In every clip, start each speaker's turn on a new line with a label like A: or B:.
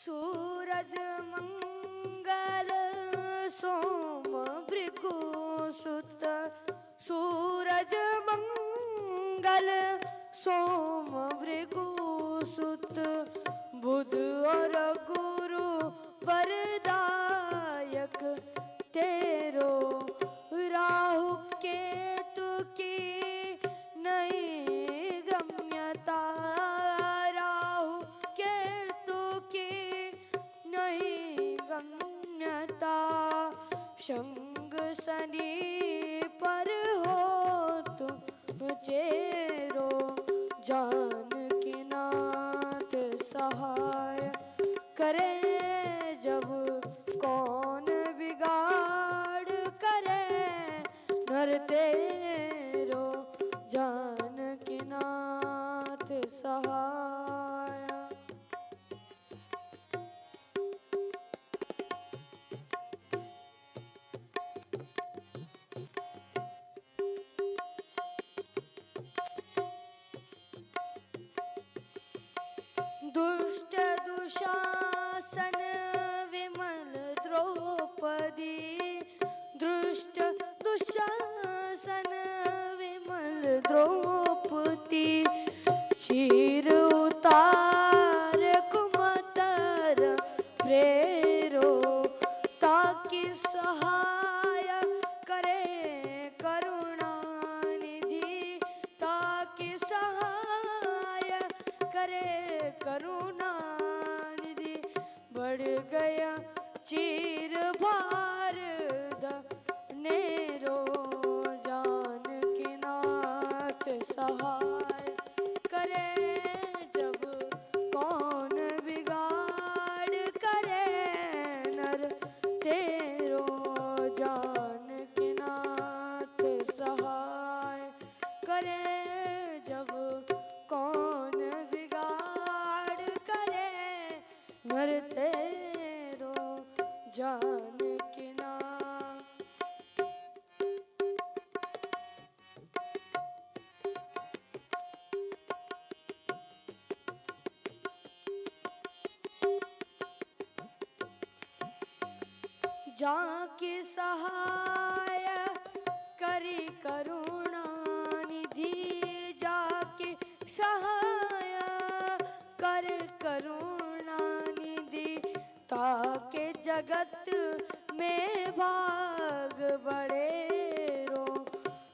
A: सूरज मंगल सोम भृगु सुत, सूरज मंगल सोम भृगु सुत, बुध और गुरु वरदायक तेरो, राहु केतु की नहीं गम्यता, राहु केतु की नहीं गम्यता, शंग शनि पर हो तुम चेरो, जानकी नाथ सहाय करे जब कौन बिगाड़ करे, नर तेरो जानकी नाथ सहाय। दुष्ट दुशासन विमल द्रौपदी, दुष्ट दुशासन विमल द्रौपदी, चीर उतार कुमतर प्रेरो, ताकि सहाय करे करुणा निधि, ताकि सहाय करे करुणा निधि, बढ़ गया चीर भार नेरो, जानकी नाथ सहाय करे जब कौन बिगाड़ करे, नर तेरो जानकी नाथ सहाय करे जब कौन बिगाड़ करे, नर तेरो जानकी नाथ। जाकी सहाय करी करुणा निधि, जाकी सहाय कर करुणा निधि, ताके जगत में भाग बढ़ेरो,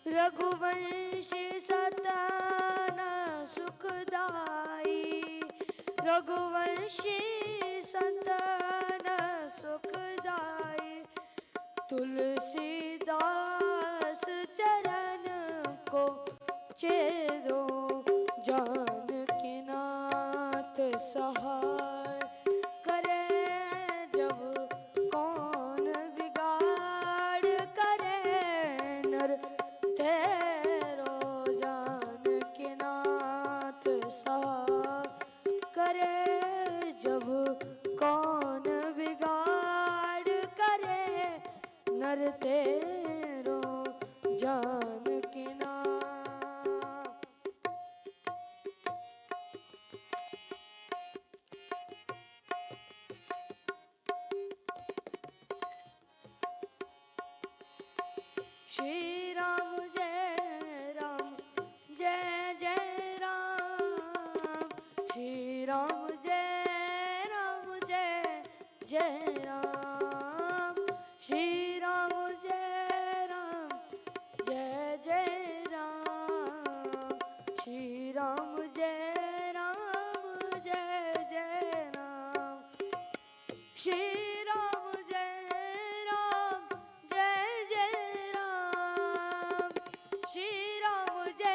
A: रघुवंशी सतन सुखदाई, रघुवंशी सतन सुखदाई, तुलसीदास चरण को चेरो, जानकी नाथ सहाय करे जब कौन बिगाड़ करे, नर तेरो जानकी नाथ सहाय करे जब कौन बिगाड़ करे, नर तेरो जानकी नाथ। श्री राम जय राम जय जय राम, श्री राम जय जय राम, श्री राम जय जय राम, श्री राम जय जय राम, श्री राम जय जय राम, श्री राम जय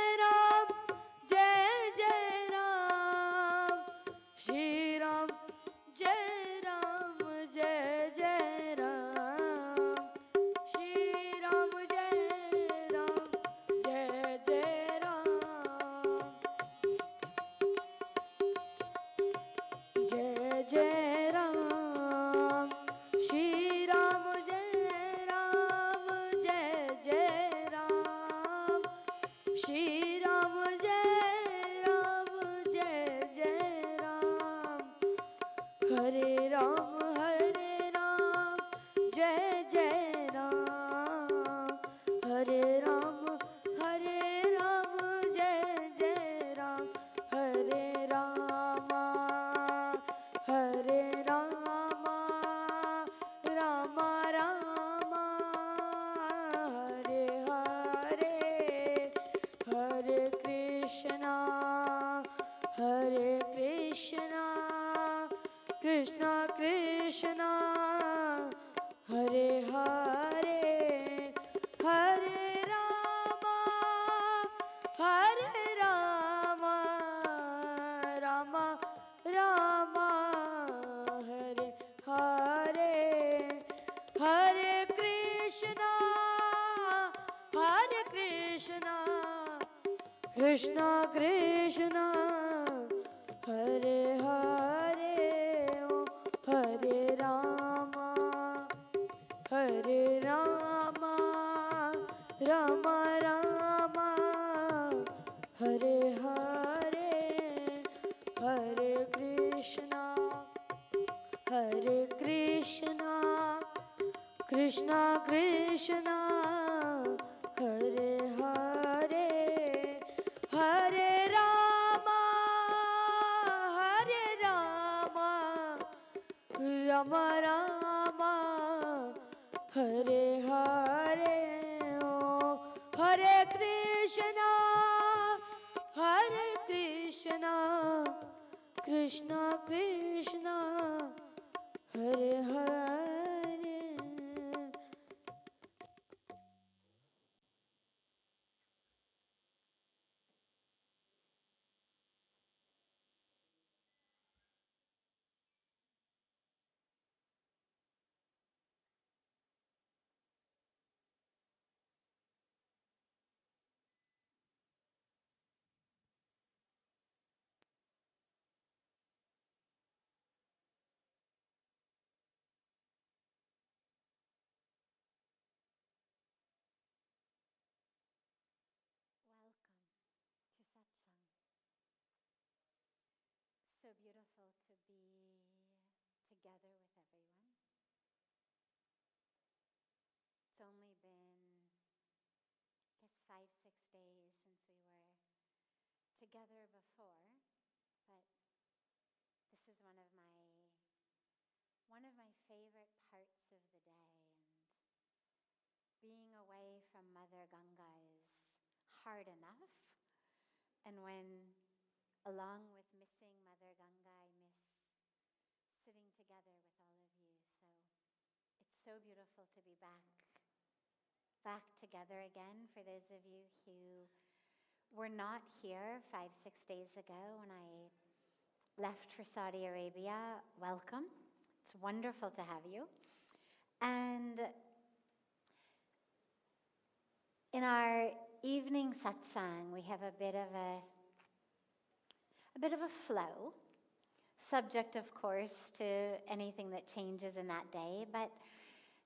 A: जय राम, श्री राम जय जय राम, श्री राम जय जय राम, जय जय राम, श्री राम जय जय राम, श्री राम जय जय Ram, Krishna, Hare Krishna, Krishna Krishna, Hare Hare, Hare Rama, Hare Rama, Rama Rama, Hare Hare, Hare Krishna, Hare Krishna, Krishna Krishna, Hare Hare, Hare Rama, Hare Rama, Rama Rama, Hare Hare, Hare Krishna, Hare Krishna, Krishna Krishna, Hare Hare, Hare Rama, Hare Rama, Rama Rama, Hare Hare, Hare Krishna, Hare Krishna, Krishna Krishna, Hare Hare.
B: Welcome to Satsang. So beautiful to be together with everyone. It's only been, I guess, 5-6 days since we were together before, but this is one of my favorite parts of the day, and being away from Mother Ganga is hard enough, and when along with missing Mother Ganga, I miss sitting together with all of you. So it's so beautiful to be back together again. For those of you who were not here 5-6 days ago when I left for Saudi Arabia, welcome. It's wonderful to have you. And in our evening satsang, we have a bit of a flow, subject, of course, to anything that changes in that day. But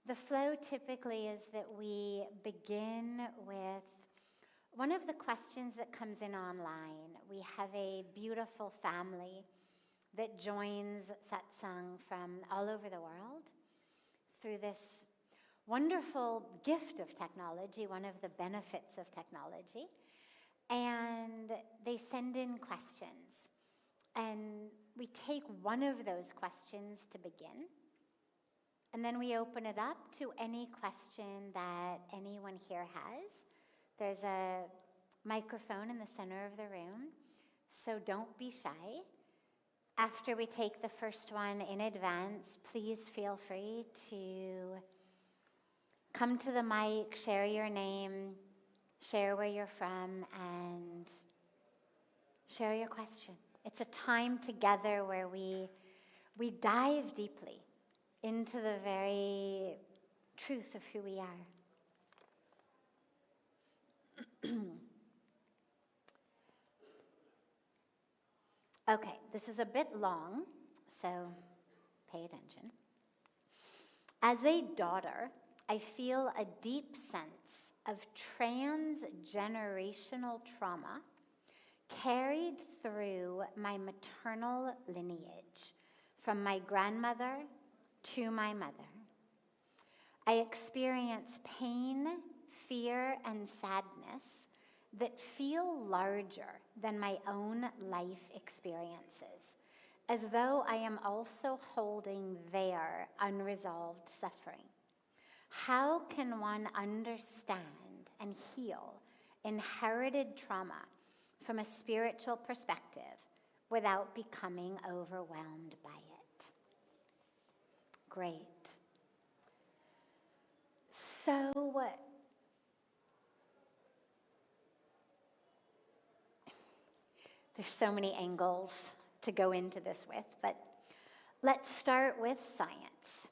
B: the flow typically is that we begin with one of the questions that comes in online. We have a beautiful family that joins satsang from all over the world through this wonderful gift of technology, one of the benefits of technology. And they send in questions. And we take one of those questions to begin. And then we open it up to any question that anyone here has. There's a microphone in the center of the room, so don't be shy. After we take the first one in advance, please feel free to come to the mic, share your name, share where you're from, and share your question. It's a time together where we dive deeply into the very truth of who we are. Okay, this is a bit long, so pay attention. As a daughter, I feel a deep sense of transgenerational trauma carried through my maternal lineage, from my grandmother to my mother. I experience pain, fear, and sadness that feel larger than my own life experiences, as though I am also holding their unresolved suffering. How can one understand and heal inherited trauma from a spiritual perspective without becoming overwhelmed by it. Great. So, there's so many angles to go into this with, but let's start with science.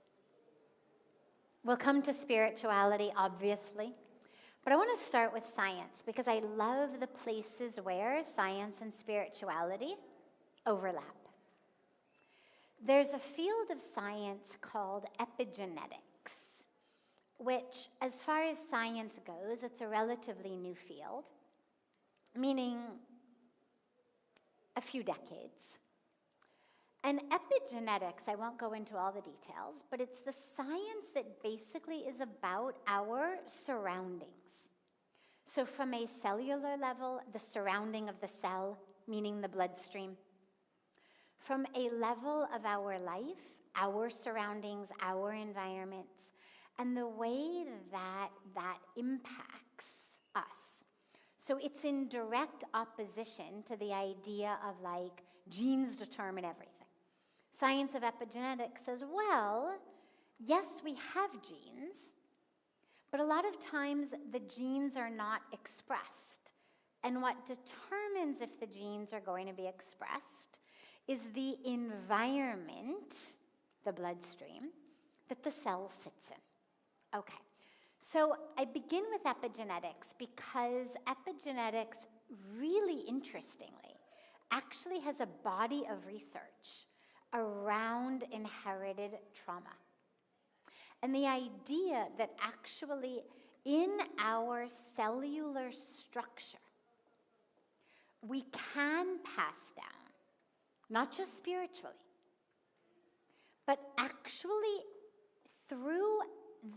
B: We'll come to spirituality, obviously, but I want to start with science because I love the places where science and spirituality overlap. There's a field of science called epigenetics, which, as far as science goes, it's a relatively new field, meaning a few decades. And epigenetics, I won't go into all the details, but it's the science that basically is about our surroundings. So from a cellular level, the surrounding of the cell, meaning the bloodstream. From a level of our life, our surroundings, our environments, and the way that that impacts us. So it's in direct opposition to the idea of like genes determine everything. Science of epigenetics says, well, yes, we have genes, but a lot of times the genes are not expressed. And what determines if the genes are going to be expressed is the environment, the bloodstream, that the cell sits in. Okay, so I begin with epigenetics because epigenetics, really interestingly, actually has a body of research around inherited trauma. And the idea that actually in our cellular structure, we can pass down, not just spiritually, but actually through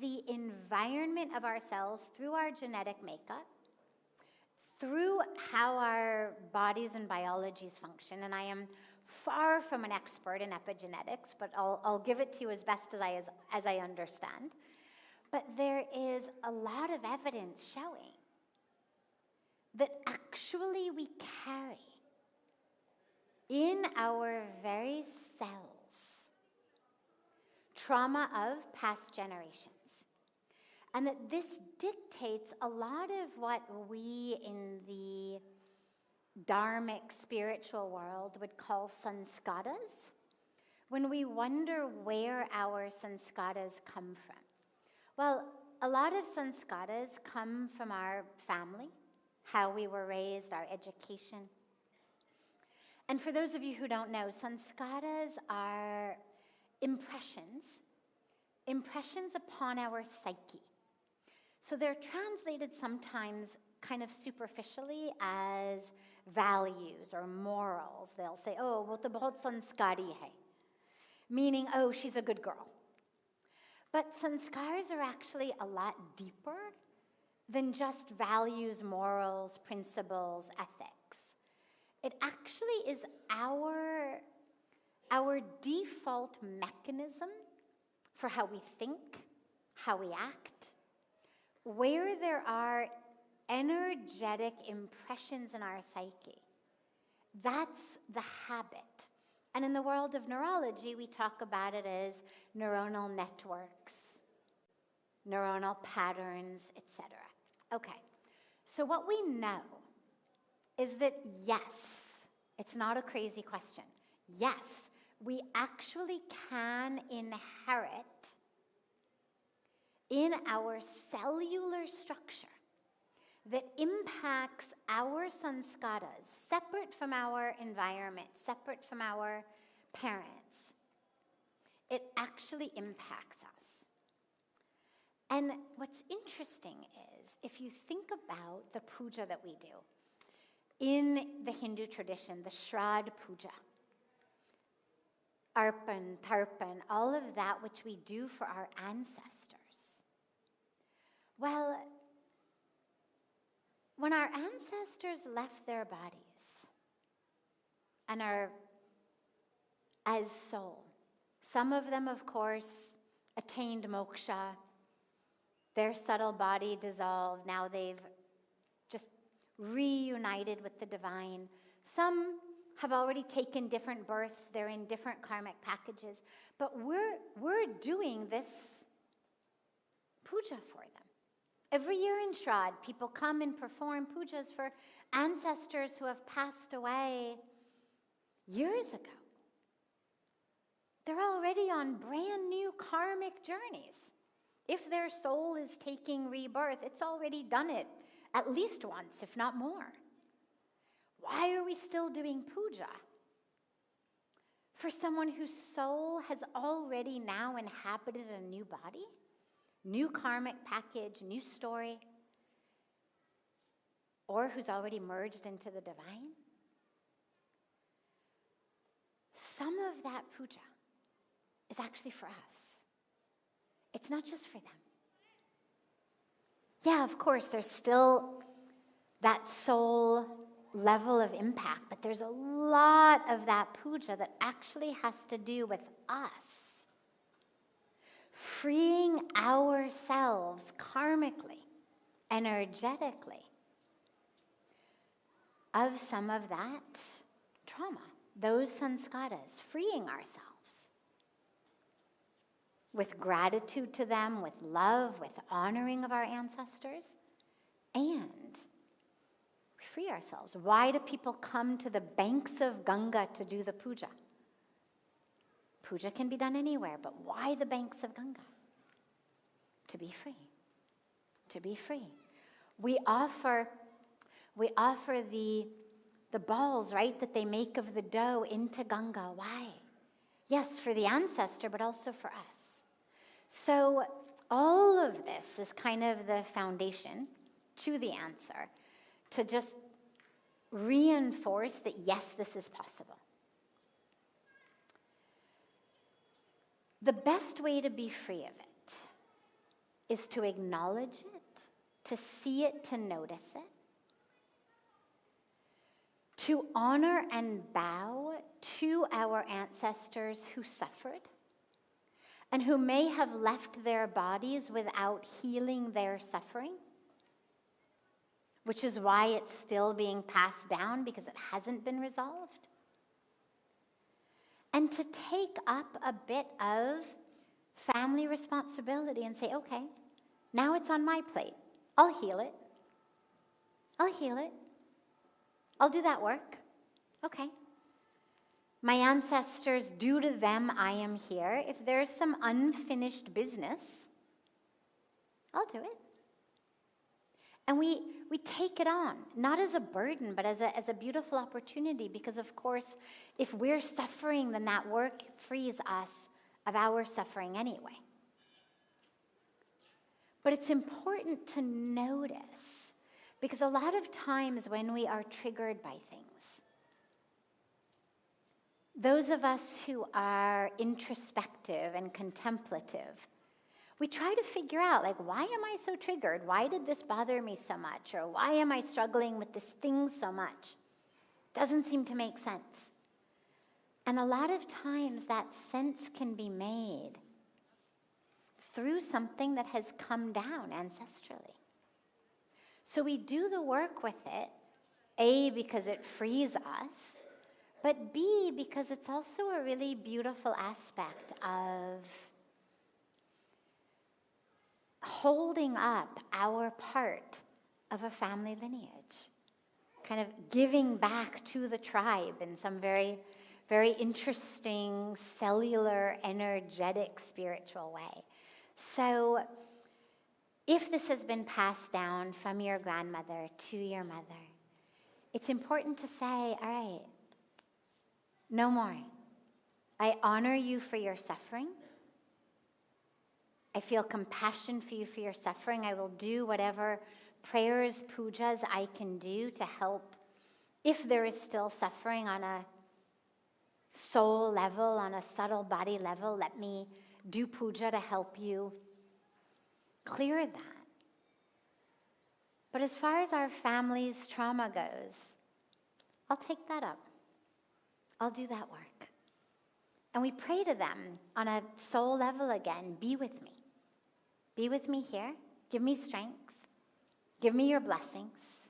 B: the environment of our cells, through our genetic makeup, through how our bodies and biologies function. And I am far from an expert in epigenetics, but I'll give it to you as best as I understand. But there is a lot of evidence showing that actually we carry in our very cells trauma of past generations. And that this dictates a lot of what we in the dharmic spiritual world would call sanskaras, when we wonder where our sanskaras come from. Well, a lot of sanskaras come from our family, how we were raised, our education. And for those of you who don't know, sanskaras are impressions upon our psyche. So they're translated sometimes kind of superficially as values or morals. They'll say, oh, wo to bahut sanskari hai, meaning, oh, she's a good girl. But sanskars are actually a lot deeper than just values, morals, principles, ethics. It actually is our default mechanism for how we think, how we act, where there are energetic impressions in our psyche. That's the habit. And in the world of neurology, we talk about it as neuronal networks, neuronal patterns, etc. Okay, so what we know is that yes, it's not a crazy question. Yes, we actually can inherit in our cellular structure that impacts our sanskaras, separate from our environment, separate from our parents. It actually impacts us. And what's interesting is, if you think about the puja that we do, in the Hindu tradition, the Shraddha Puja, Arpan, Tarpan, all of that which we do for our ancestors. Well, when our ancestors left their bodies and are as soul, some of them, of course, attained moksha, their subtle body dissolved, now they've just reunited with the divine. Some have already taken different births. They're in different karmic packages. But we're doing this puja for them. Every year in Shraddh, people come and perform pujas for ancestors who have passed away years ago. They're already on brand new karmic journeys. If their soul is taking rebirth, it's already done it at least once, if not more. Why are we still doing puja? For someone whose soul has already now inhabited a new body, new karmic package, new story, or who's already merged into the divine? Some of that puja is actually for us. It's not just for them. Yeah, of course, there's still that soul level of impact, but there's a lot of that puja that actually has to do with us. Freeing ourselves karmically, energetically, of some of that trauma, those sanskaras, freeing ourselves. With gratitude to them, with love, with honoring of our ancestors, and free ourselves. Why do people come to the banks of Ganga to do the puja? Puja can be done anywhere, but why the banks of Ganga? To be free. To be free. We offer the balls, right, that they make of the dough into Ganga. Why? Yes, for the ancestor, but also for us. So all of this is kind of the foundation to the answer, to just reinforce that, yes, this is possible. The best way to be free of it is to acknowledge it, to see it, to notice it, to honor and bow to our ancestors who suffered and who may have left their bodies without healing their suffering, which is why it's still being passed down, because it hasn't been resolved. And to take up a bit of family responsibility and say, okay, now it's on my plate. I'll heal it. I'll heal it. I'll do that work. Okay. My ancestors, due to them, I am here. If there's some unfinished business, I'll do it. And we take it on, not as a burden, but as a beautiful opportunity, because, of course, if we're suffering, then that work frees us of our suffering anyway. But it's important to notice, because a lot of times when we are triggered by things, those of us who are introspective and contemplative, we try to figure out, like, why am I so triggered? Why did this bother me so much? Or why am I struggling with this thing so much? Doesn't seem to make sense. And a lot of times that sense can be made through something that has come down ancestrally. So we do the work with it, A, because it frees us, but B, because it's also a really beautiful aspect of holding up our part of a family lineage, kind of giving back to the tribe in some very, very interesting, cellular, energetic, spiritual way. So if this has been passed down from your grandmother to your mother, it's important to say, all right, no more. I honor you for your suffering. I feel compassion for you for your suffering. I will do whatever prayers, pujas I can do to help. If there is still suffering on a soul level, on a subtle body level, let me do puja to help you clear that. But as far as our family's trauma goes, I'll take that up. I'll do that work. And we pray to them on a soul level again, be with me. Be with me here. Give me strength. Give me your blessings.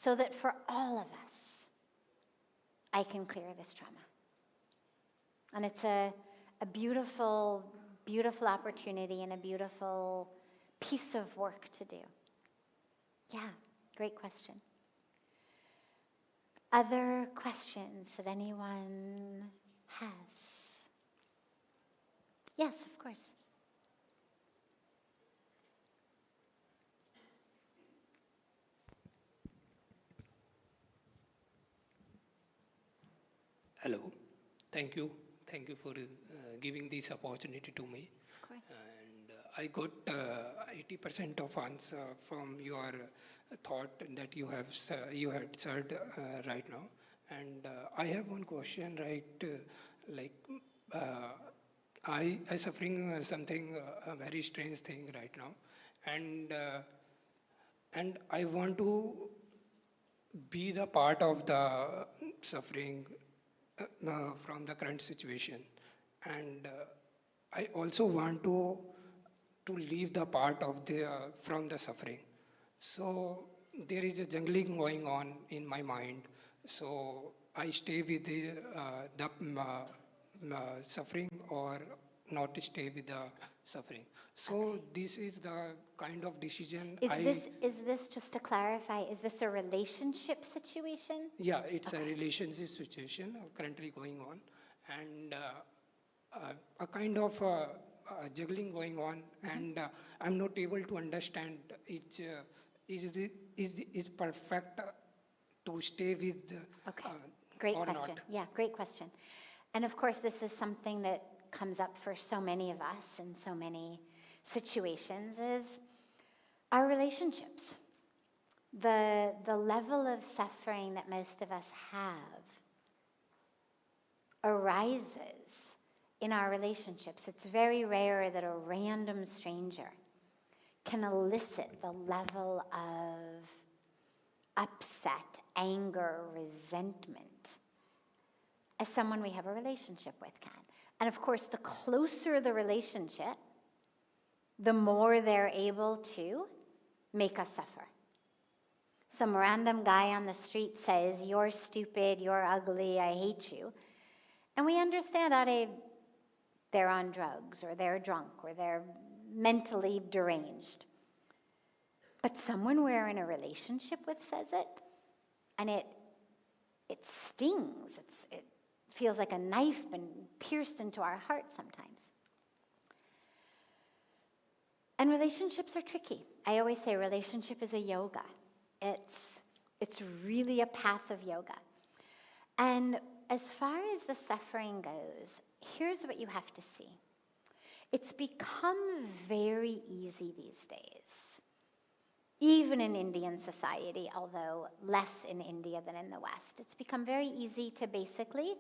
B: so that for all of us, I can clear this trauma. And it's a beautiful, beautiful opportunity and a beautiful piece of work to do. Yeah, great question. Other questions that anyone has? Yes, of course.
C: Hello. Thank you. Thank you for giving this opportunity to me.
B: Of course.
C: And I got 80% of answer from your thought that you had said right now. And I have one question, right? I suffering something, a very strange thing right now. And I want to be the part of the suffering from the current situation, and I also want to leave the part of the from the suffering. So there is a jungling going on in my mind. So I stay with the suffering or not stay with the suffering. So this is the kind of decision.
B: Is this, just to clarify, is this a relationship situation?
C: Yeah, it's a relationship situation currently going on, and a kind of juggling going on, and I'm not able to understand is perfect to stay with
B: Okay, great
C: or
B: question.
C: not.
B: Yeah, great question. And of course, this is something that comes up for so many of us in so many situations, is our relationships. The level of suffering that most of us have arises in our relationships. It's very rare that a random stranger can elicit the level of upset, anger, resentment as someone we have a relationship with can. And of course, the closer the relationship, the more they're able to make us suffer. Some random guy on the street says, "You're stupid, you're ugly, I hate you." And we understand that they're on drugs, or they're drunk, or they're mentally deranged. But someone we're in a relationship with says it, and it stings. It feels like a knife been pierced into our heart sometimes. And relationships are tricky. I always say relationship is a yoga. It's really a path of yoga. And as far as the suffering goes, here's what you have to see. It's become very easy these days, even in Indian society, although less in India than in the West. It's become very easy to basically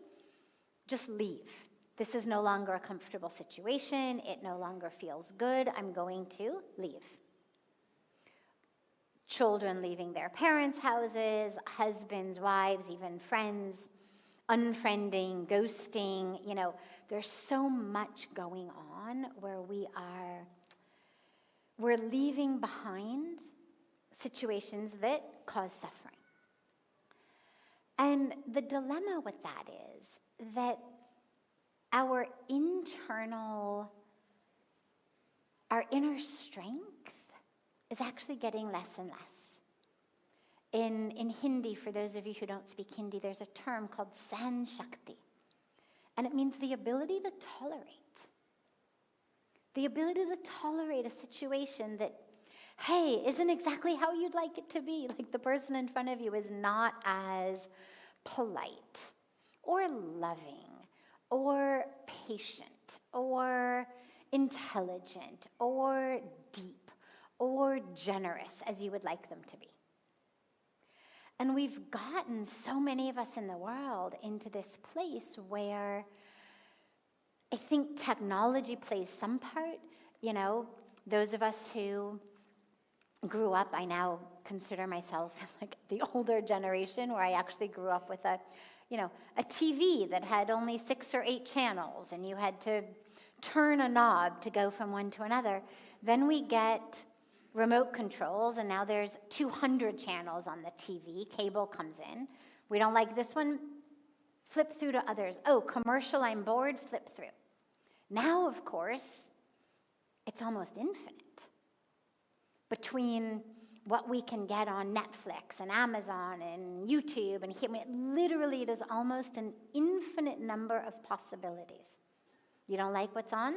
B: just leave. This is no longer a comfortable situation. It no longer feels good. I'm going to leave. Children leaving their parents' houses, husbands, wives, even friends, unfriending, ghosting. There's so much going on where we're leaving behind situations that cause suffering. And the dilemma with that is that our inner strength is actually getting less and less. In Hindi, for those of you who don't speak Hindi, there's a term called San Shakti. And it means the ability to tolerate. The ability to tolerate a situation that, hey, isn't exactly how you'd like it to be. Like the person in front of you is not as polite or loving or patient or intelligent or deep or generous as you would like them to be. And we've gotten, so many of us in the world, into this place where I think technology plays some part. Those of us who grew up, I now consider myself like the older generation, where I actually grew up with a TV that had only 6 or 8 channels, and you had to turn a knob to go from one to another. Then we get remote controls, and now there's 200 channels on the TV. Cable comes in. We don't like this one, flip through to others. Oh, commercial, I'm bored, flip through. Now, of course, it's almost infinite between what we can get on Netflix and Amazon and YouTube, and literally it is almost an infinite number of possibilities. You don't like what's on?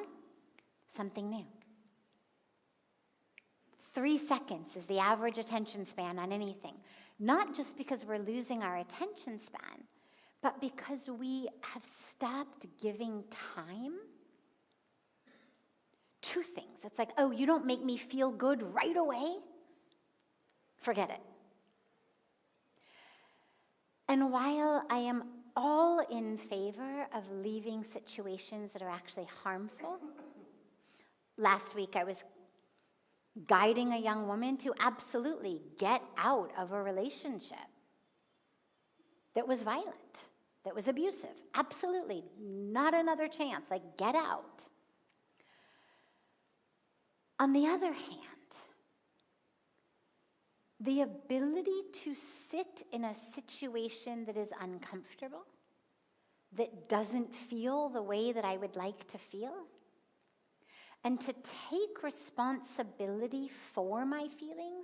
B: Something new. 3 seconds is the average attention span on anything. Not just because we're losing our attention span, but because we have stopped giving time to things. It's like, oh, you don't make me feel good right away? Forget it. And while I am all in favor of leaving situations that are actually harmful, last week I was guiding a young woman to absolutely get out of a relationship that was violent, that was abusive. Absolutely, not another chance, like get out. On the other hand, the ability to sit in a situation that is uncomfortable, that doesn't feel the way that I would like to feel, and to take responsibility for my feeling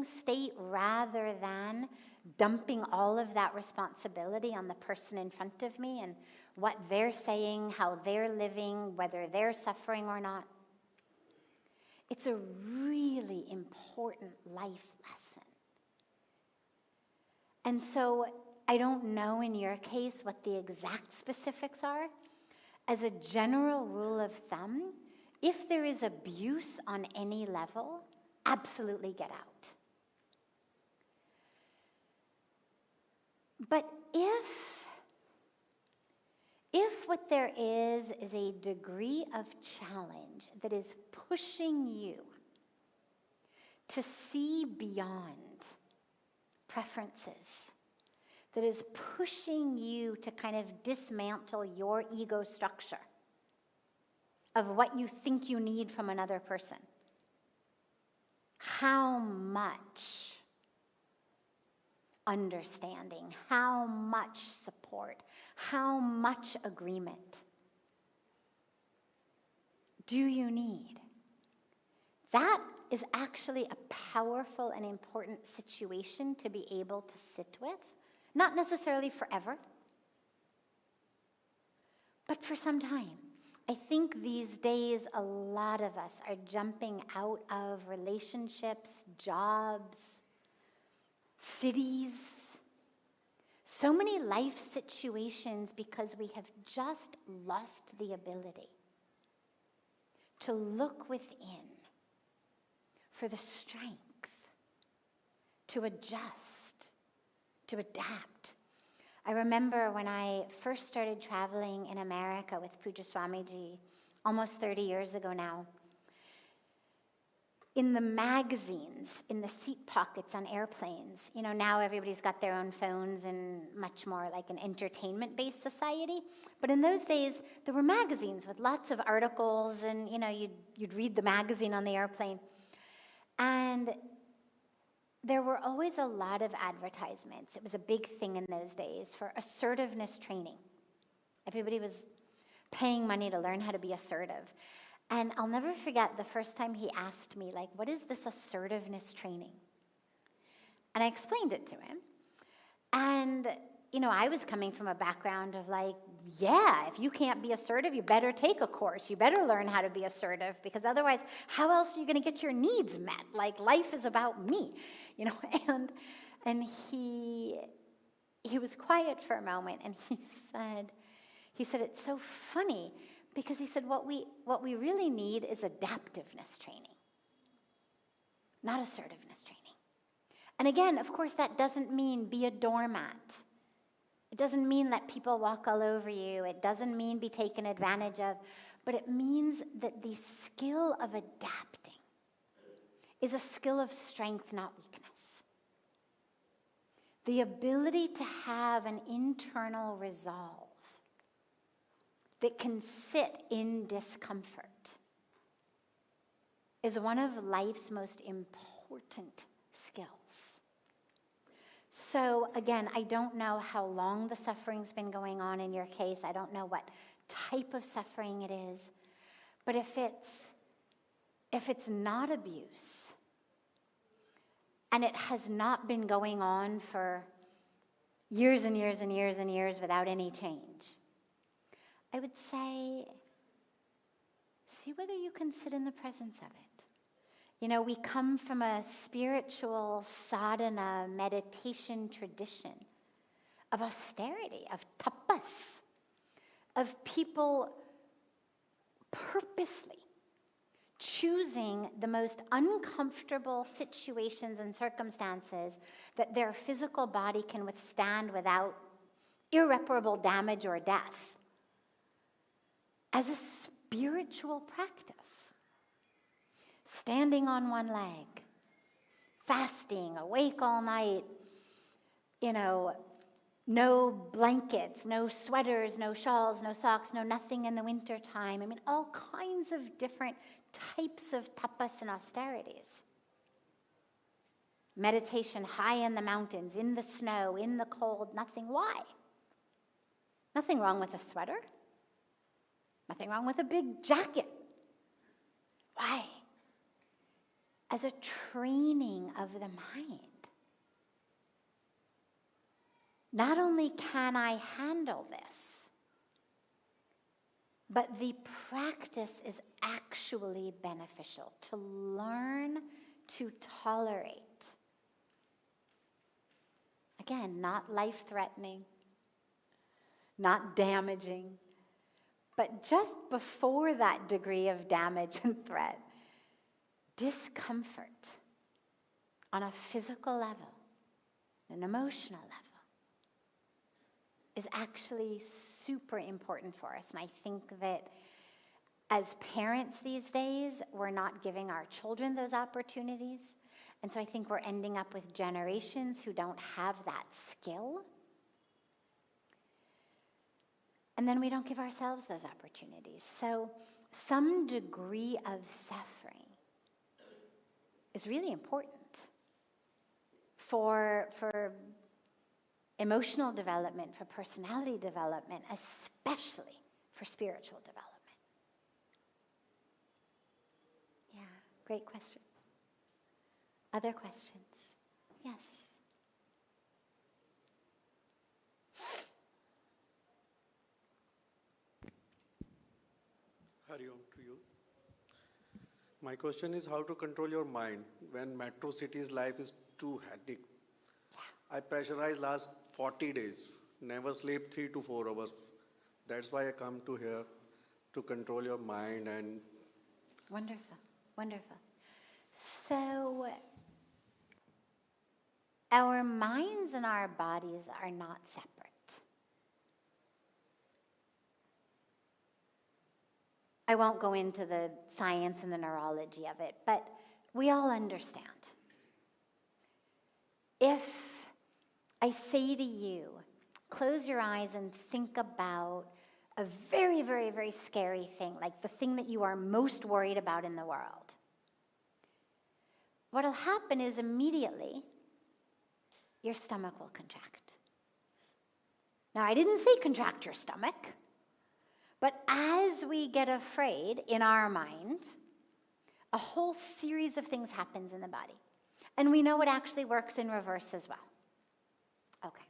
B: state, rather than dumping all of that responsibility on the person in front of me and what they're saying, how they're living, whether they're suffering or not. It's a really important life lesson. And so I don't know in your case what the exact specifics are. As a general rule of thumb, if there is abuse on any level, absolutely get out. But if what there is a degree of challenge that is pushing you to see beyond preferences, that is pushing you to kind of dismantle your ego structure of what you think you need from another person, how much understanding, how much support, how much agreement do you need? That is actually a powerful and important situation to be able to sit with, not necessarily forever, but for some time. I think these days a lot of us are jumping out of relationships, jobs, cities, so many life situations because we have just lost the ability to look within for the strength to adjust, to adapt. I remember when I first started traveling in America with Pujya Swamiji, almost 30 years ago now, in the magazines, in the seat pockets on airplanes, now everybody's got their own phones and much more like an entertainment-based society. But in those days, there were magazines with lots of articles, and you'd read the magazine on the airplane. And there were always a lot of advertisements. It was a big thing in those days for assertiveness training. Everybody was paying money to learn how to be assertive. And I'll never forget the first time he asked me, what is this assertiveness training? And I explained it to him. And, I was coming from a background of if you can't be assertive, you better take a course. You better learn how to be assertive, because otherwise, how else are you going to get your needs met? Life is about me, and he was quiet for a moment, and he said, it's so funny, because he said, what we really need is adaptiveness training, not assertiveness training. And again, of course, that doesn't mean be a doormat. It doesn't mean let people walk all over you. It doesn't mean be taken advantage of. But it means that the skill of adapting is a skill of strength, not weakness. The ability to have an internal resolve that can sit in discomfort is one of life's most important skills. So again, I don't know how long the suffering's been going on in your case. I don't know what type of suffering it is. But if it's not abuse, and it has not been going on for years and years and years and years without any change, I would say, see whether you can sit in the presence of it. You know, we come from a spiritual sadhana meditation tradition of austerity, of tapas, of people purposely choosing the most uncomfortable situations and circumstances that their physical body can withstand without irreparable damage or death as a spiritual practice. Standing on one leg, fasting, awake all night, you know, no blankets, no sweaters, no shawls, no socks, no nothing in the wintertime. I mean, all kinds of different types of tapas and austerities. Meditation high in the mountains, in the snow, in the cold, nothing. Why? Nothing wrong with a sweater. Nothing wrong with a big jacket. Why? As a training of the mind. Not only can I handle this, but the practice is actually beneficial to learn to tolerate. Again, not life-threatening, not damaging, but just before that degree of damage and threat, discomfort on a physical level, an emotional level, is actually super important for us. And I think that as parents these days, we're not giving our children those opportunities. And so I think we're ending up with generations who don't have that skill. And then we don't give ourselves those opportunities. So some degree of suffering is really important for emotional development, for personality development, especially for spiritual development. Yeah, great question. Other questions? Yes.
D: Hari Om to you. My question is how to control your mind when metro city's life is too hectic. I pressurized last 40 days, never sleep 3 to 4 hours. That's why I come to here to control your mind and...
B: Wonderful, wonderful. So, our minds and our bodies are not separate. I won't go into the science and the neurology of it, but we all understand. If I say to you, close your eyes and think about a very, very, very scary thing, like the thing that you are most worried about in the world, what'll happen is immediately your stomach will contract. Now, I didn't say contract your stomach, but as we get afraid in our mind, a whole series of things happens in the body. And we know it actually works in reverse as well. Okay.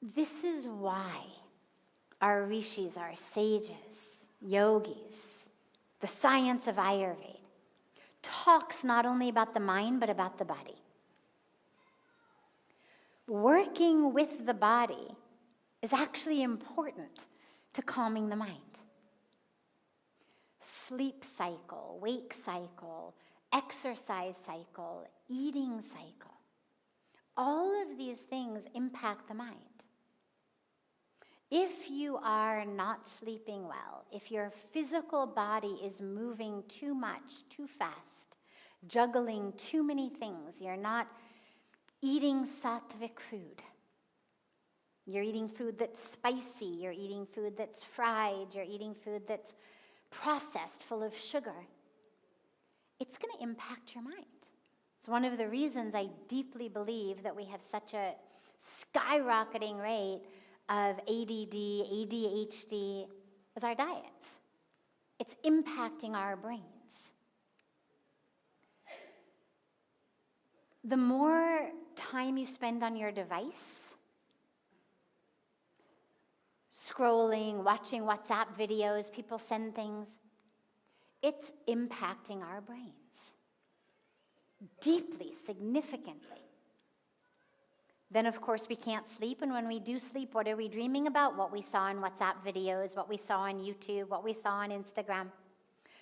B: This is why our rishis, our sages, yogis, the science of Ayurveda talks not only about the mind, but about the body. Working with the body is actually important to calming the mind. Sleep cycle, wake cycle, exercise cycle, eating cycle. All of these things impact the mind. If you are not sleeping well, if your physical body is moving too much, too fast, juggling too many things, you're not eating sattvic food. You're eating food that's spicy, you're eating food that's fried, you're eating food that's processed, full of sugar, it's going to impact your mind. It's one of the reasons I deeply believe that we have such a skyrocketing rate of ADD, ADHD, is our diets. It's impacting our brains. The more time you spend on your device, scrolling, watching WhatsApp videos, people send things, it's impacting our brains deeply, significantly. Then, of course, we can't sleep, and when we do sleep, what are we dreaming about? What we saw in WhatsApp videos, what we saw on YouTube, what we saw on Instagram.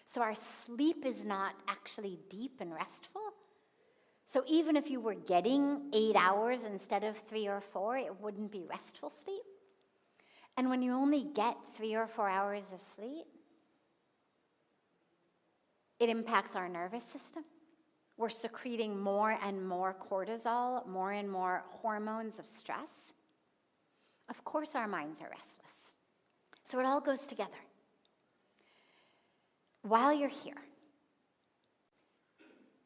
B: So our sleep is not actually deep and restful. So even if you were getting 8 hours instead of 3 or 4, it wouldn't be restful sleep. And when you only get 3 or 4 hours of sleep, it impacts our nervous system. We're secreting more and more cortisol, more and more hormones of stress. Of course, our minds are restless. So it all goes together. While you're here,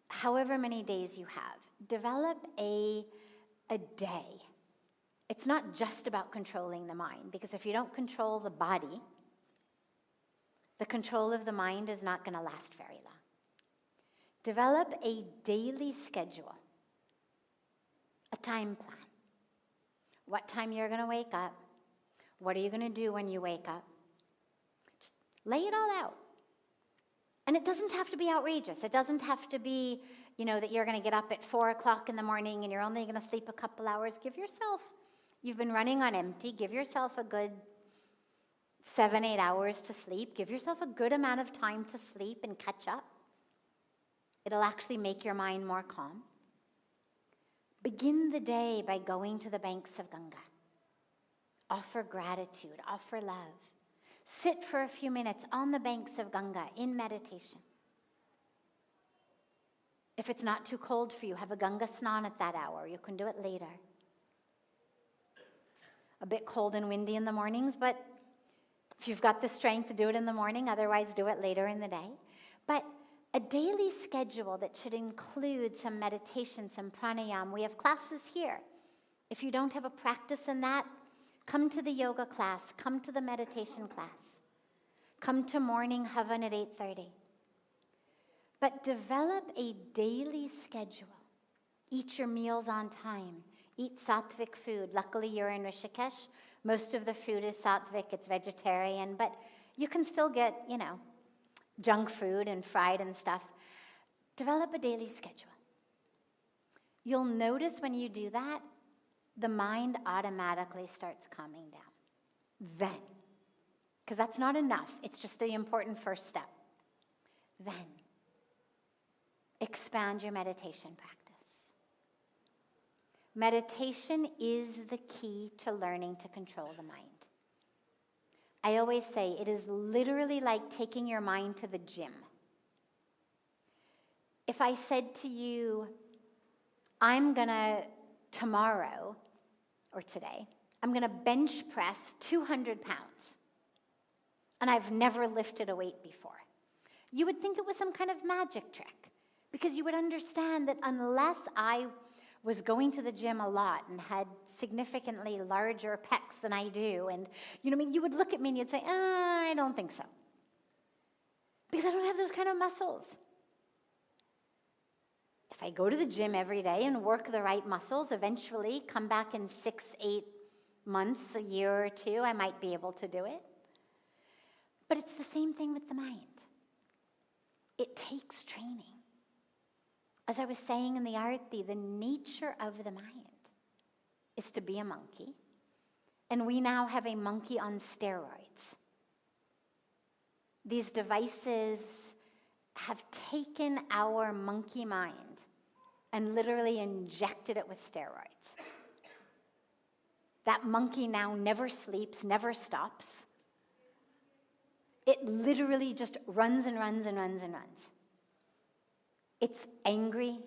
B: however many days you have, develop a day. It's not just about controlling the mind, because if you don't control the body, the control of the mind is not going to last very long. Develop a daily schedule, a time plan. What time you're going to wake up, what are you going to do when you wake up. Just lay it all out. And it doesn't have to be outrageous. It doesn't have to be, that you're going to get up at 4 o'clock in the morning and you're only going to sleep a couple hours. You've been running on empty. Give yourself a good 7-8 hours to sleep. Give yourself a good amount of time to sleep and catch up. It'll actually make your mind more calm. Begin the day by going to the banks of Ganga. Offer gratitude, offer love. Sit for a few minutes on the banks of Ganga in meditation. If it's not too cold for you, have a Ganga snan at that hour. You can do it later. It's a bit cold and windy in the mornings, but if you've got the strength, do it in the morning. Otherwise, do it later in the day. But a daily schedule that should include some meditation, some pranayama. We have classes here. If you don't have a practice in that, come to the yoga class, come to the meditation class. Come to morning havan at 8:30. But develop a daily schedule. Eat your meals on time. Eat sattvic food. Luckily, you're in Rishikesh. Most of the food is sattvic, it's vegetarian, but you can still get, junk food and fried and stuff. Develop a daily schedule. You'll notice when you do that, the mind automatically starts calming down. Then, because that's not enough, it's just the important first step. Then, expand your meditation practice. Meditation is the key to learning to control the mind. I always say it is literally like taking your mind to the gym. If I said to you, I'm gonna tomorrow or today, I'm gonna bench press 200 pounds, and I've never lifted a weight before, you would think it was some kind of magic trick, because you would understand that unless I was going to the gym a lot and had significantly larger pecs than I do, and you would look at me and you'd say, I don't think so. Because I don't have those kind of muscles. If I go to the gym every day and work the right muscles, eventually come back in 6-8 months, a year or two, I might be able to do it. But it's the same thing with the mind. It takes training. As I was saying in the Arti, the nature of the mind is to be a monkey. And we now have a monkey on steroids. These devices have taken our monkey mind and literally injected it with steroids. That monkey now never sleeps, never stops. It literally just runs and runs and runs and runs. It's angry,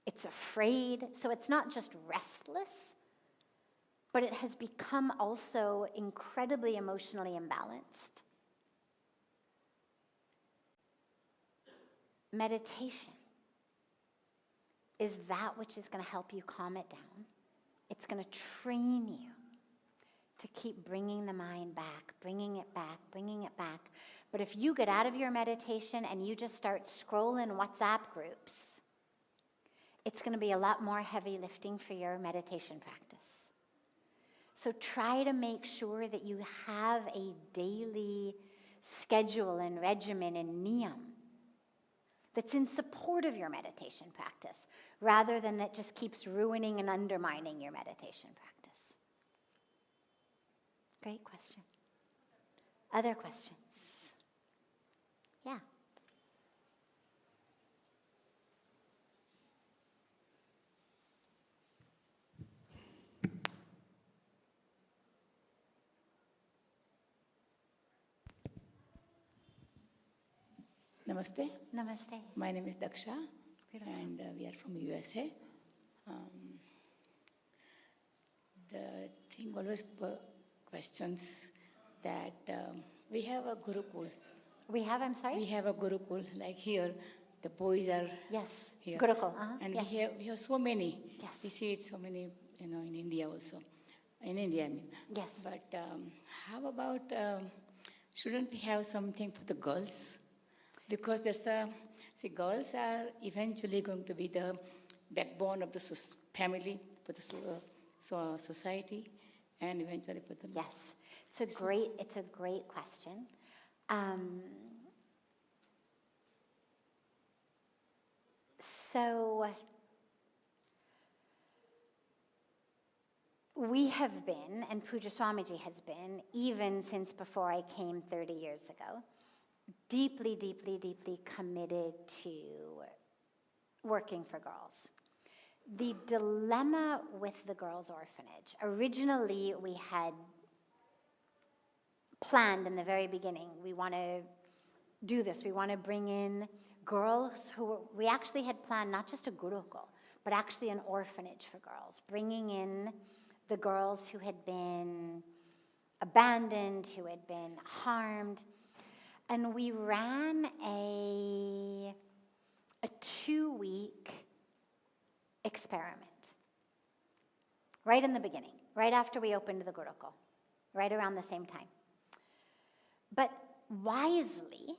B: it's afraid, so it's not just restless, but it has become also incredibly emotionally imbalanced. meditation is that which is going to help you calm it down. It's going to train you to keep bringing the mind back, bringing it back, bringing it back. But if you get out of your meditation and you just start scrolling WhatsApp groups, it's going to be a lot more heavy lifting for your meditation practice. So try to make sure that you have a daily schedule and regimen and niyam that's in support of your meditation practice, rather than that just keeps ruining and undermining your meditation practice. Great question. Other questions? Yeah.
E: Namaste.
B: Namaste.
E: My name is Daksha,
B: Beautiful.
E: and we are from USA. The thing always questions that we have a Gurukul.
B: We have, I'm sorry?
E: We have a Gurukul, like here, the boys are
B: Yes.
E: here.
B: Gurukul.
E: And
B: yes.
E: we have so many.
B: Yes.
E: We see it so many, in India also. In India, I mean.
B: Yes.
E: But how about, shouldn't we have something for the girls? Because girls are eventually going to be the backbone of the family, for the society, and eventually for the...
B: Yes. It's a great question. So we have been, and Pujya Swamiji has been, even since before I came 30 years ago, deeply, deeply, deeply committed to working for girls. The dilemma with the girls' orphanage, originally we had planned in the very beginning, we want to do this, we want to bring in girls we actually had planned not just a gurukul, but actually an orphanage for girls, bringing in the girls who had been abandoned, who had been harmed. And we ran a 2-week experiment right in the beginning, right after we opened the Gurukul, right around the same time. But wisely,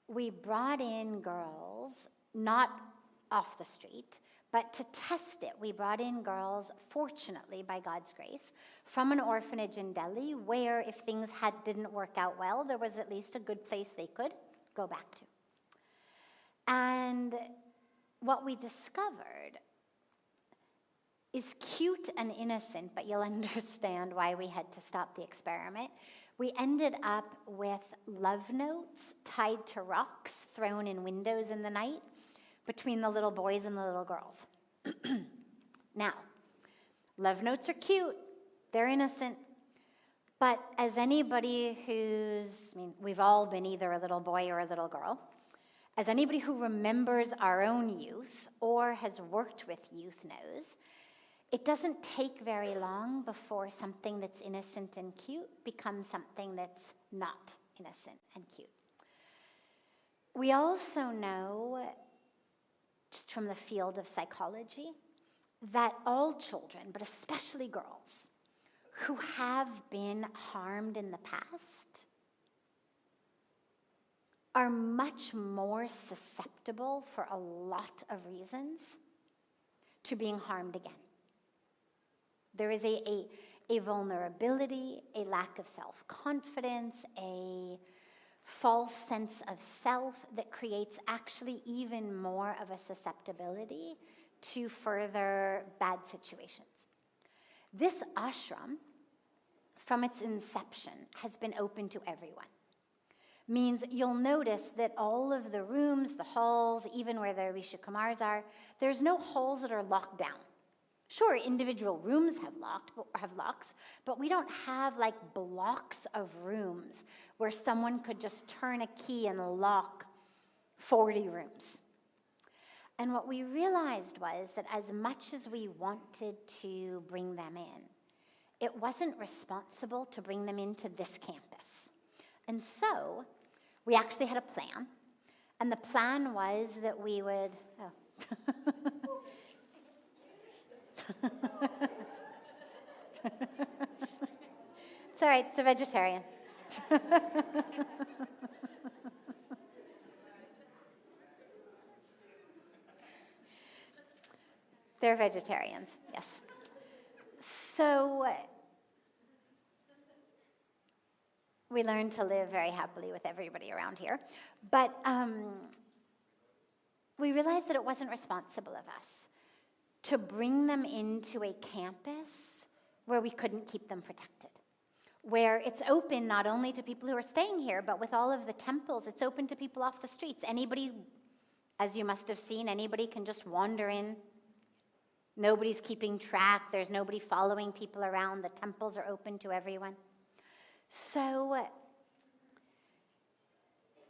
B: we brought in girls, not off the street, but to test it, we brought in girls, fortunately, by God's grace, from an orphanage in Delhi, where if things didn't work out well, there was at least a good place they could go back to. And what we discovered is cute and innocent, but you'll understand why we had to stop the experiment. We ended up with love notes tied to rocks thrown in windows in the night between the little boys and the little girls. Now, love notes are cute, they're innocent, but as anybody we've all been either a little boy or a little girl, as anybody who remembers our own youth or has worked with youth knows, it doesn't take very long before something that's innocent and cute becomes something that's not innocent and cute. We also know, just from the field of psychology, that all children, but especially girls, who have been harmed in the past are much more susceptible, for a lot of reasons, to being harmed again. There is a vulnerability, a lack of self-confidence, a false sense of self that creates actually even more of a susceptibility to further bad situations. This ashram, from its inception, has been open to everyone. Means you'll notice that all of the rooms, the halls, even where the Rishi Kumars are, there's no halls that are locked down. Sure, individual rooms have locks, but we don't have like blocks of rooms where someone could just turn a key and lock 40 rooms. And what we realized was that as much as we wanted to bring them in, it wasn't responsible to bring them into this campus. And so we actually had a plan, And the plan was that we would, It's all right, it's a vegetarian. They're vegetarians, yes. So we learned to live very happily with everybody around here. But we realized that it wasn't responsible of us to bring them into a campus where we couldn't keep them protected, where it's open not only to people who are staying here, but with all of the temples, it's open to people off the streets. Anybody, as you must have seen, anybody can just wander in. Nobody's keeping track. There's nobody following people around. The temples are open to everyone. So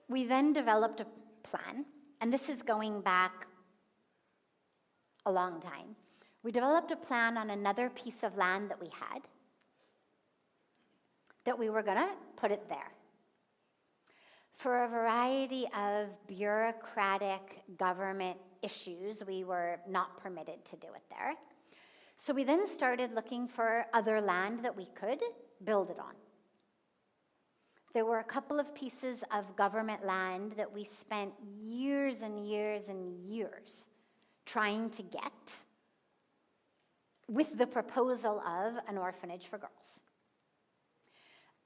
B: we then developed a plan, and this is going back a long time. We developed a plan on another piece of land that we had, that we were going to put it there. For a variety of bureaucratic government issues, we were not permitted to do it there. So we then started looking for other land that we could build it on. There were a couple of pieces of government land that we spent years and years and years trying to get with the proposal of an orphanage for girls.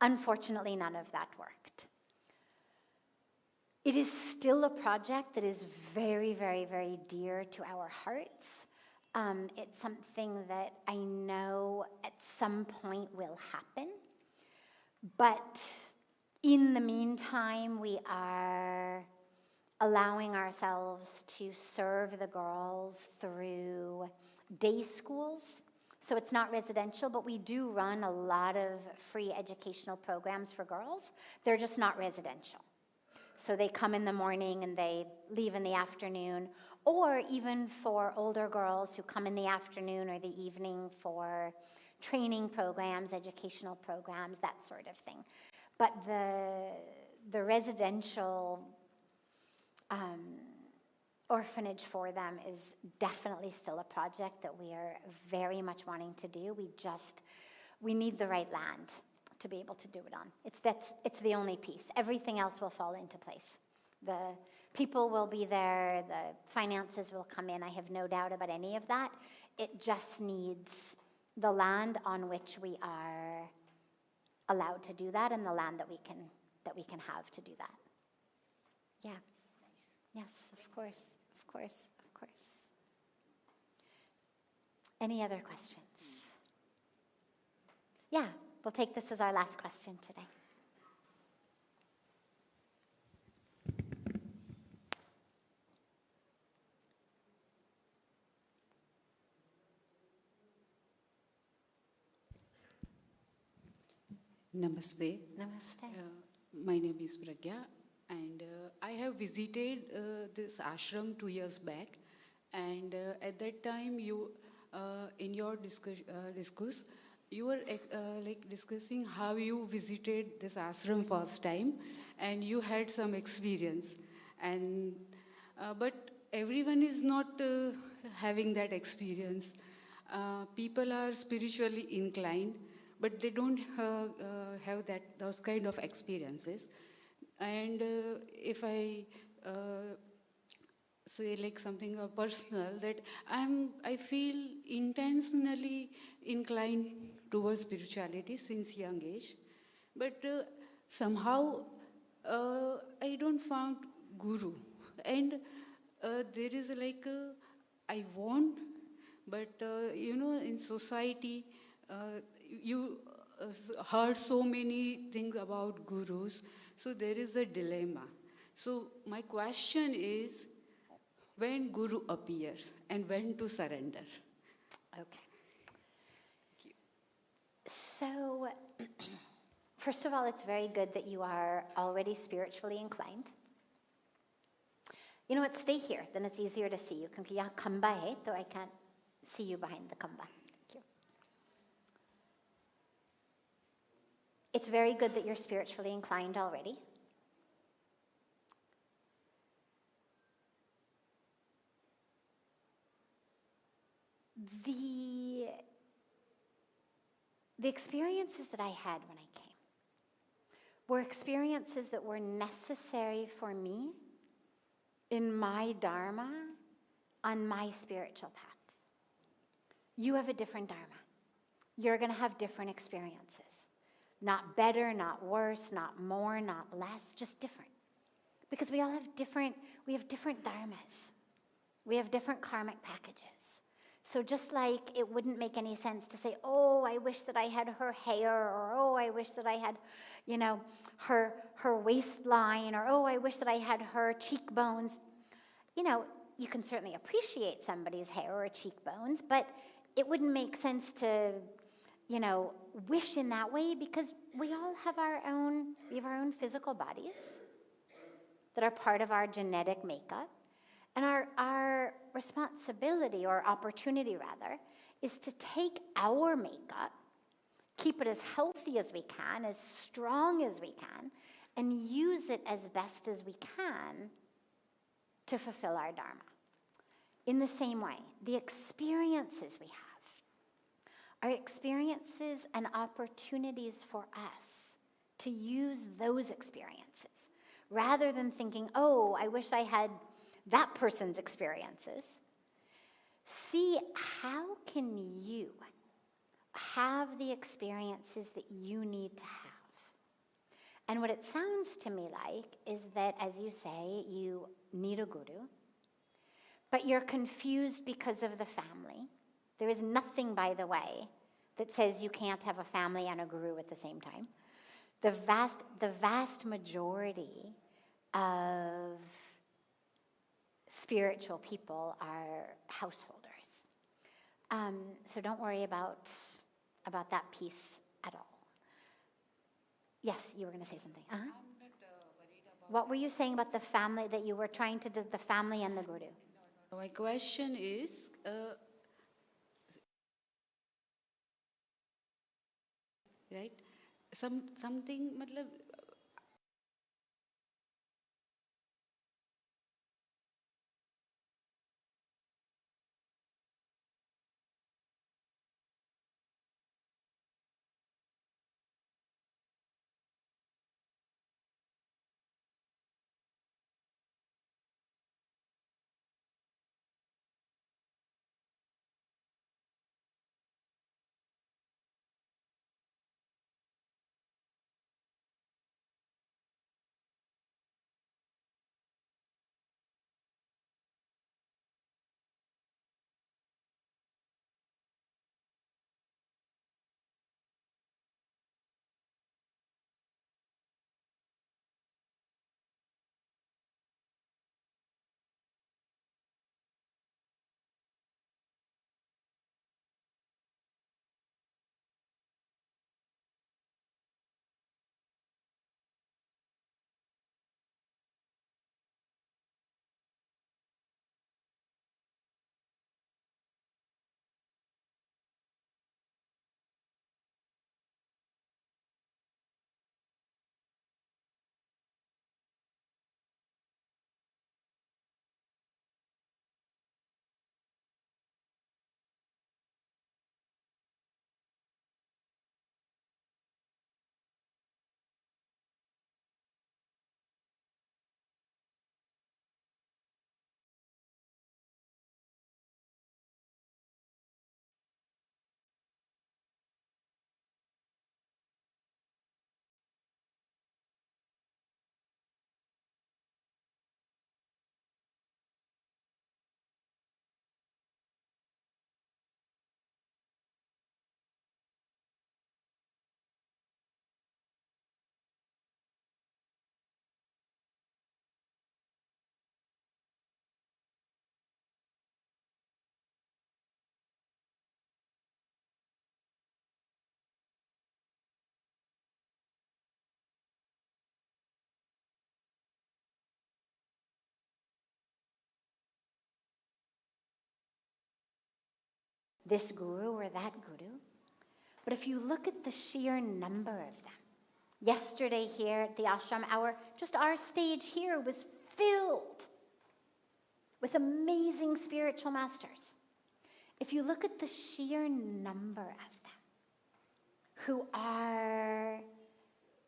B: Unfortunately, none of that worked. It is still a project that is very, very, very dear to our hearts. It's something that I know at some point will happen. But in the meantime, we are allowing ourselves to serve the girls through day schools. So it's not residential, but we do run a lot of free educational programs for girls. They're just not residential. So they come in the morning and they leave in the afternoon, or even for older girls who come in the afternoon or the evening for training programs, educational programs, that sort of thing. But the residential orphanage for them is definitely still a project that we are very much wanting to do. We need the right land to be able to do it on. It's the only piece. Everything else will fall into place. The people will be there, the finances will come in. I have no doubt about any of that. It just needs the land on which we are allowed to do that, and the land that we can have to do that. Yeah. Yes, of course, of course, of course. Any other questions? Yeah, we'll take this as our last question today.
F: Namaste.
B: Namaste.
F: My name is Pragya, and I have visited this ashram 2 years back. And at that time, you, in your discourse, you were discussing how you visited this ashram first time, and you had some experience. And but everyone is not having that experience. People are spiritually inclined, but they don't have those kind of experiences. And if I say like something personal, that I feel intentionally inclined towards spirituality since young age, but somehow I don't found guru, and there is like I want, but in society you heard so many things about gurus, so there is a dilemma. So my question is, when guru appears and when to surrender?
B: Okay. So, first of all, it's very good that you are already spiritually inclined. You know what, stay here, then it's easier to see you. Kamba hai, though I can't see you behind the kamba. Thank you. It's very good that you're spiritually inclined already. the experiences that I had when I came were experiences that were necessary for me in my Dharma on my spiritual path. You have a different Dharma. You're going to have different experiences. Not better, not worse, not more, not less, just different. Because we all have different dharmas. We have different karmic packages. So just like it wouldn't make any sense to say, oh, I wish that I had her hair, or oh, I wish that I had, her waistline, or oh, I wish that I had her cheekbones. You can certainly appreciate somebody's hair or cheekbones, but it wouldn't make sense to, wish in that way, because we all have our own physical bodies that are part of our genetic makeup. And our responsibility, or opportunity rather, is to take our makeup, keep it as healthy as we can, as strong as we can, and use it as best as we can to fulfill our Dharma. In the same way, the experiences we have are experiences and opportunities for us to use those experiences, rather than thinking, oh, I wish I had that person's experiences. See, how can you have the experiences that you need to have? And what it sounds to me like is that, as you say, you need a guru, but you're confused because of the family. There is nothing, by the way, that says you can't have a family and a guru at the same time. The vast majority of spiritual people are householders. So don't worry about that piece at all. Yes, you were going to say something.
F: I'm not worried about.
B: What were you saying about the family, that you were trying to do the family and the guru?
F: My question is, right? Something, matlab,
B: This guru or that guru. But if you look at the sheer number of them, yesterday here at the ashram, our stage here was filled with amazing spiritual masters. if you look at the sheer number of them who are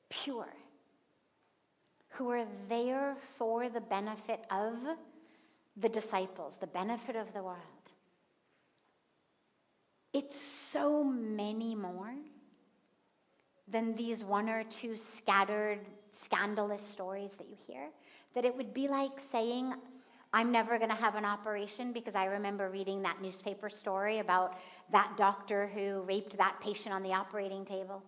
B: pure, who are there for the benefit of the disciples, the benefit of the world, it's so many more than these one or two scattered, scandalous stories that you hear, that it would be like saying, I'm never going to have an operation because I remember reading that newspaper story about that doctor who raped that patient on the operating table.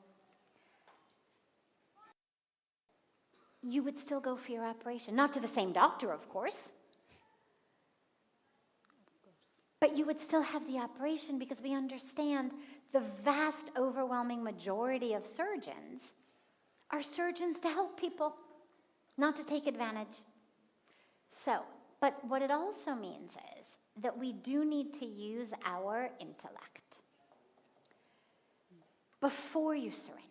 B: You would still go for your operation. Not to the same doctor, of course. But you would still have the operation because we understand the vast, overwhelming majority of surgeons are surgeons to help people, not to take advantage. So, but what it also means is that we do need to use our intellect before you surrender.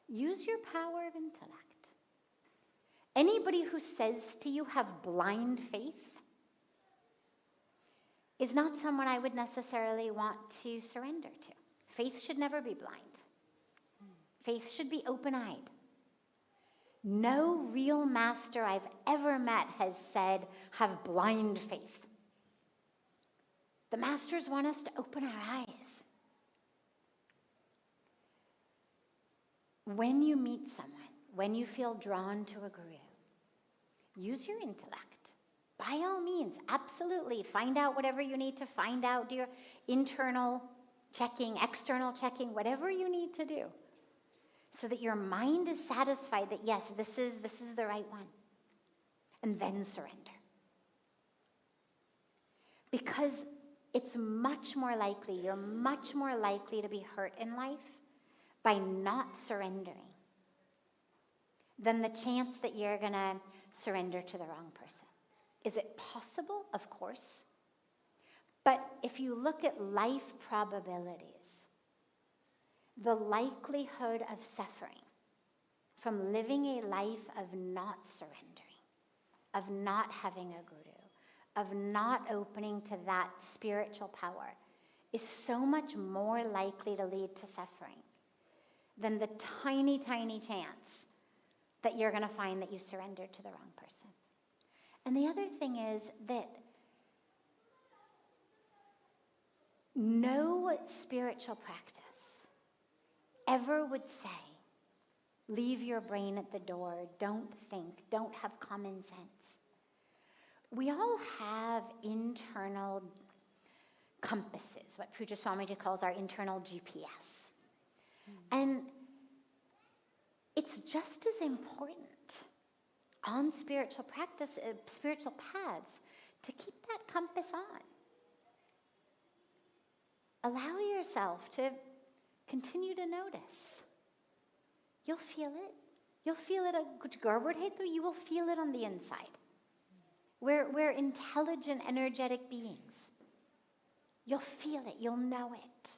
B: Use your power of intellect. Anybody who says to you, have blind faith, is not someone I would necessarily want to surrender to. Faith should never be blind. Faith should be open-eyed. No real master I've ever met has said, have blind faith. The masters want us to open our eyes. When you meet someone, when you feel drawn to a guru, use your intellect. By all means, absolutely, find out whatever you need to find out, do your internal checking, external checking, whatever you need to do, so that your mind is satisfied that, yes, this is the right one. And then surrender. Because it's much more likely, you're much more likely to be hurt in life by not surrendering than the chance that you're going to surrender to the wrong person. Is it possible? Of course. But if you look at life probabilities, the likelihood of suffering from living a life of not surrendering, of not having a guru, of not opening to that spiritual power is so much more likely to lead to suffering than the tiny, tiny chance that you're going to find that you surrendered to the wrong person. And the other thing is that no spiritual practice ever would say, leave your brain at the door, don't think, don't have common sense. We all have internal compasses, what Pujya Swamiji calls our internal GPS. And it's just as important on spiritual practice, spiritual paths, to keep that compass on. Allow yourself to continue to notice. You'll feel it. You'll feel it. You will feel it on the inside. We're intelligent, energetic beings. You'll feel it. You'll know it.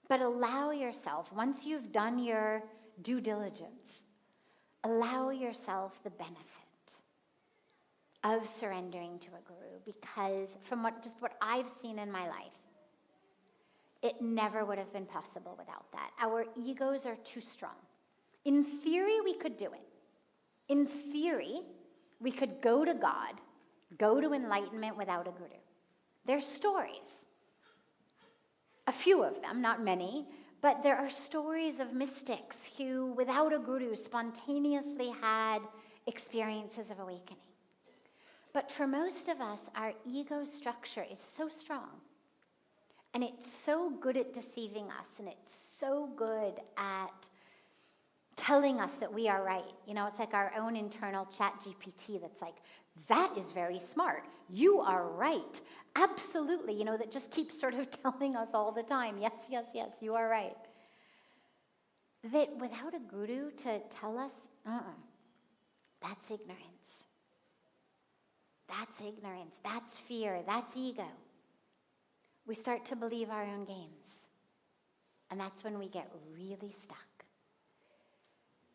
B: But allow yourself, once you've done your due diligence, allow yourself the benefit of surrendering to a guru, because from what I've seen in my life, it never would have been possible without that. Our egos are too strong. In theory, we could do it. In theory, we could go to God, go to enlightenment without a guru. There's stories. A few of them, not many, but there are stories of mystics who, without a guru, spontaneously had experiences of awakening. But for most of us, our ego structure is so strong, and it's so good at deceiving us, and it's so good at telling us that we are right. You know, it's like our own internal chat GPT that's like, that is very smart. You are right. Absolutely. You know, that just keeps sort of telling us all the time, yes, yes, yes, you are right. That without a guru to tell us, that's ignorance. That's ignorance. That's fear. That's ego. We start to believe our own games. And that's when we get really stuck.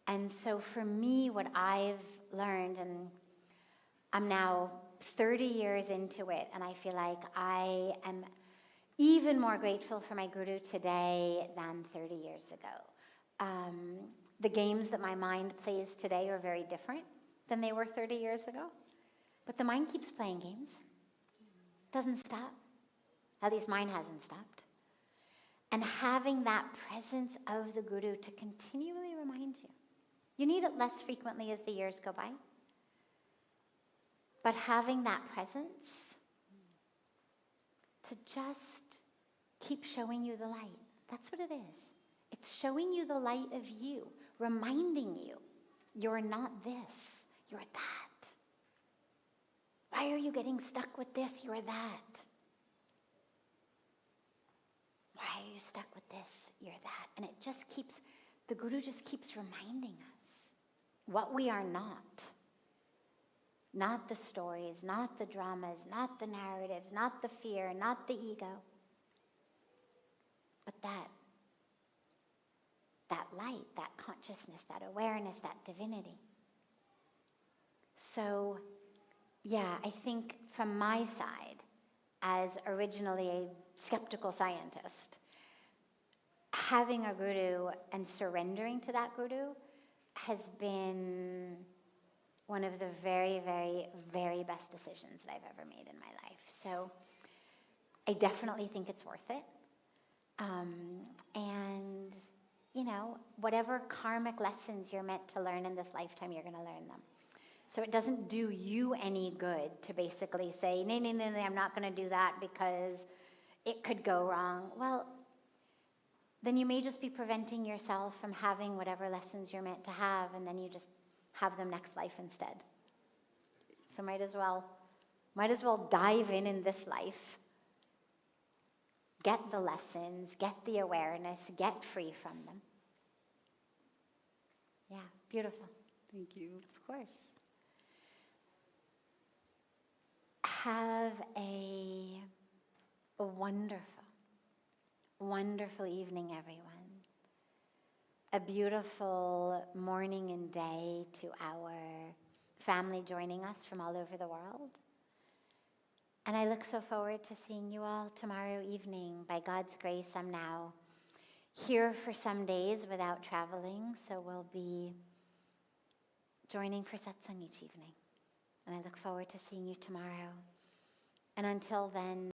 B: And so for me, what I've learned, and I'm now 30 years into it, and I feel like I am even more grateful for my guru today than 30 years ago. The games that my mind plays today are very different than they were 30 years ago. But the mind keeps playing games. Doesn't stop. At least mine hasn't stopped. And having that presence of the guru to continually remind you. You need it less frequently as the years go by. But having that presence to just keep showing you the light. That's what it is. It's showing you the light of you, reminding you, you're not this, you're that. Why are you getting stuck with this? You're that. Why are you stuck with this? You're that. And it just keeps, the guru just keeps reminding us what we are not. Not the stories, not the dramas, not the narratives, not the fear, not the ego, but that light, that consciousness, that awareness, that divinity. So, yeah, I think from my side, as originally a skeptical scientist, having a guru and surrendering to that guru has been one of the very, very, very best decisions that I've ever made in my life. So I definitely think it's worth it. And, you know, whatever karmic lessons you're meant to learn in this lifetime, you're going to learn them. So it doesn't do you any good to basically say, no, I'm not going to do that because it could go wrong. Well, then you may just be preventing yourself from having whatever lessons you're meant to have, and then you just have them next life instead. So might as well dive in this life, get the lessons, get the awareness, get free from them. Yeah, beautiful.
F: Thank you.
B: Of course. Have a wonderful, wonderful evening, everyone. A beautiful morning and day to our family joining us from all over the world. And I look so forward to seeing you all tomorrow evening. By God's grace, I'm now here for some days without traveling, so we'll be joining for satsang each evening. And I look forward to seeing you tomorrow. And until then,